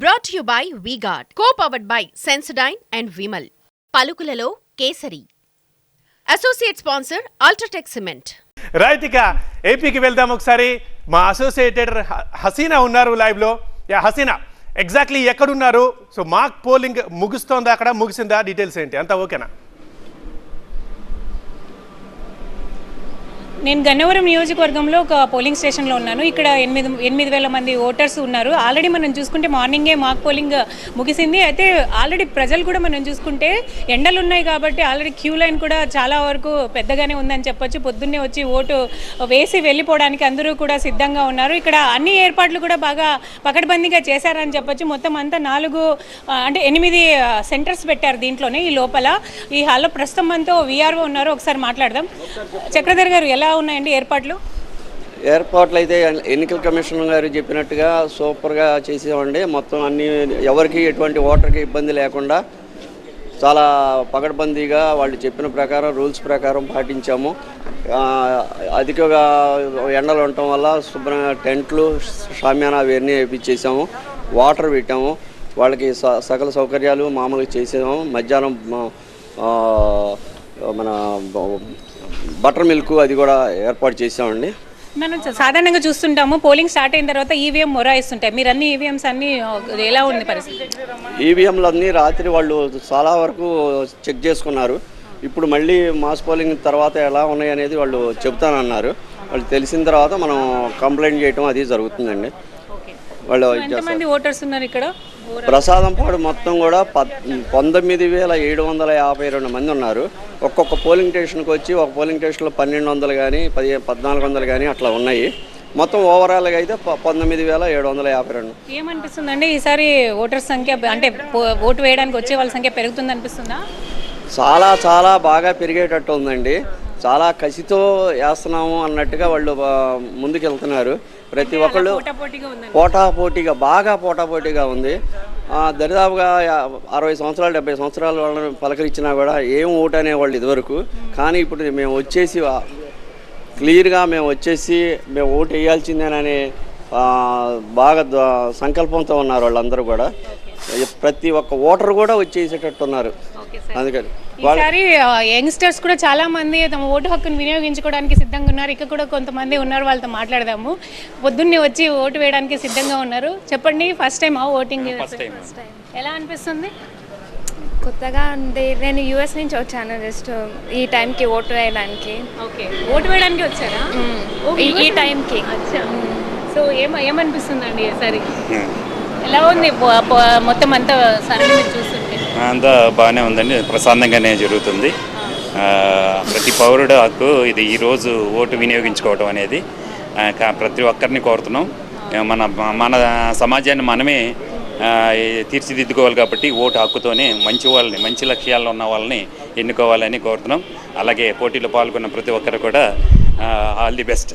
Brought to you by V-Guard, co-powered by Sensodyne and Vimal. పలుకులలో Kesari. Associate sponsor UltraTech cement. Right, ఇక ఏపీకి వెళ్దాం ఒకసారి. మా అసోసియేటెడ్ హసీనా ఉన్నారు లైవ్ లో. హసీనా, ఎగ్జాక్ట్లీ ఎక్కడున్నారు? సో మాక్ పోలింగ్ ముగుస్తోందా, అక్కడ ముగిసిందా, డీటెయిల్స్ ఏంటి? అంతా ఓకేనా? నేను గన్నవరం నియోజకవర్గంలో ఒక పోలింగ్ స్టేషన్లో ఉన్నాను. ఇక్కడ 8,000 మంది ఓటర్స్ ఉన్నారు. ఆల్రెడీ మనం చూసుకుంటే మార్నింగే మాక్ పోలింగ్ ముగిసింది. అయితే ఆల్రెడీ ప్రజలు కూడా మనం చూసుకుంటే ఎండలు ఉన్నాయి కాబట్టి ఆల్రెడీ క్యూ లైన్ కూడా చాలా వరకు పెద్దగానే ఉందని చెప్పొచ్చు. పొద్దున్నే వచ్చి ఓటు వేసి వెళ్ళిపోవడానికి అందరూ కూడా సిద్ధంగా ఉన్నారు. ఇక్కడ అన్ని ఏర్పాట్లు కూడా బాగా పకడ్బందీగా చేశారని చెప్పొచ్చు. మొత్తం అంతా 8 సెంటర్స్ పెట్టారు దీంట్లోనే. ఈ లోపల ఈ హాల్లో ప్రస్తుతం మనతో వీఆర్ఓ ఉన్నారు, ఒకసారి మాట్లాడదాం. చక్రధర్ గారు, ఎలా ఉన్నాయండి ఏర్పాట్లు అయితే ఎన్నికల కమిషన్ గారు చెప్పినట్టుగా సూపర్గా చేసేవండి. మొత్తం అన్ని ఎవరికి ఎటువంటి ఓటర్కి ఇబ్బంది లేకుండా చాలా పకడ్బందీగా వాళ్ళు చెప్పిన ప్రకారం రూల్స్ ప్రకారం పాటించాము. అధికంగా ఎండలు ఉండటం వల్ల శుభ్రంగా టెంట్లు, షామియానా అవన్నీ వేయించేసాము. వాటర్ పెట్టాము. వాళ్ళకి సకల సౌకర్యాలు మామూలుగా చేసాము. మధ్యాహ్నం మన బటర్ మిల్క్ అది కూడా ఏర్పాటు చేసామండి. మనం సాధారణంగా చూస్తుంటాము పోలింగ్ స్టార్ట్ అయిన తర్వాత ఈవీఎం మొరాయిస్తుంటాయి. మీరు అన్ని ఈవీఎంస్ అన్ని ఎలా ఉంది పరిస్థితి? ఈవీఎంలు అన్నీ రాత్రి వాళ్ళు చాలా వరకు చెక్ చేసుకున్నారు. ఇప్పుడు మళ్ళీ మాస్ పోలింగ్ తర్వాత ఎలా ఉన్నాయి అనేది వాళ్ళు చెబుతానన్నారు. వాళ్ళు తెలిసిన తర్వాత మనం కంప్లైంట్ చేయటం అది జరుగుతుందండి. వాళ్ళు ఎంతమంది ఓటర్స్ ఉన్నారు ఇక్కడ? ప్రసాదంపాడు మొత్తం కూడా 19,752 మంది ఉన్నారు. ఒక్కొక్క పోలింగ్ స్టేషన్కి వచ్చి ఒక పోలింగ్ స్టేషన్లో 1,200 కానీ 1,400 కానీ అట్లా ఉన్నాయి. మొత్తం ఓవరాల్గా అయితే 19,752. ఏమనిపిస్తుందండి ఈసారి ఓటర్ సంఖ్య, అంటే ఓటు వేయడానికి వచ్చే వాళ్ళ సంఖ్య పెరుగుతుంది అనిపిస్తుందా? చాలా చాలా బాగా పెరిగేటట్టు ఉందండి. చాలా కసితో వేస్తున్నాము అన్నట్టుగా వాళ్ళు ముందుకు వెళ్తున్నారు. ప్రతి ఒక్కళ్ళు పోటాపోటీగా ఉంది. దరిదాపుగా 60 సంవత్సరాలు 70 సంవత్సరాల వాళ్ళని పలకరించినా కూడా ఏం ఓటు అనేవాళ్ళు ఇదివరకు. కానీ ఇప్పుడు మేము వచ్చేసి క్లియర్గా మేము ఓటు వేయాల్సిందేనని బాగా సంకల్పంతో ఉన్నారు వాళ్ళందరూ కూడా. ప్రతి ఒక్క ఓటర్ కూడా వచ్చేసేటట్టు ఉన్నారు. అందుకని ఈసారి యంగ్స్టర్స్ కూడా చాలా మంది తమ ఓటు హక్కును వినియోగించుకోవడానికి సిద్ధంగా ఉన్నారు. ఇక్కడ కూడా కొంతమంది ఉన్నారు, వాళ్ళతో మాట్లాడదాము. పొద్దున్నే వచ్చి ఓటు వేయడానికి సిద్ధంగా ఉన్నారు. చెప్పండి, ఫస్ట్ టైం ఓటింగ్ ఎలా అనిపిస్తుంది? కొత్తగా ఉంది. నేను యూఎస్ నుంచి వచ్చాను జస్ట్ ఈ టైంకి ఓటు వేయడానికి. ఓకే, ఓటు వేయడానికి వచ్చారా? ఈ టైంకి. సో ఏమనిపిస్తుందండి ఈసారి? ఎలా ఉంది మొత్తం అంతా సరే మీరు చూస్తుంటే? అంతా బాగానే ఉందండి, ప్రశాంతంగానే జరుగుతుంది. ప్రతి పౌరుడు హక్కు ఇది. ఈరోజు ఓటు వినియోగించుకోవడం అనేది ప్రతి ఒక్కరిని కోరుతున్నాం. మన సమాజాన్ని మనమే తీర్చిదిద్దుకోవాలి కాబట్టి ఓటు హక్కుతోనే మంచి లక్ష్యాల్లో ఉన్న వాళ్ళని ఎన్నుకోవాలని కోరుతున్నాం. అలాగే పోటీలో పాల్గొన్న ప్రతి ఒక్కరు కూడా ఆల్ ది బెస్ట్.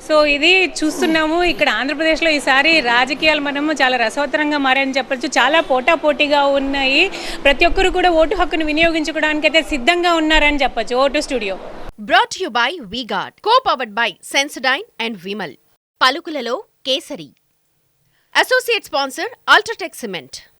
సో ఇది చూస్తున్నాము, ఇక్కడ ఆంధ్రప్రదేశ్లో ఈసారి రాజకీయాలు మనము చాలా రసవత్తరంగా మారని చెప్పచ్చు. చాలా పోటాపోటీగా ఉన్నాయి. ప్రతి ఒక్కరు కూడా ఓటు హక్కును వినియోగించుకోవడానికి అయితే సిద్ధంగా ఉన్నారని చెప్పచ్చు. Vote studio Brought to you by V-Guard, co-powered by Sensodyne and Vimal. పలుకులలో Kesari. Associate sponsor UltraTech cement.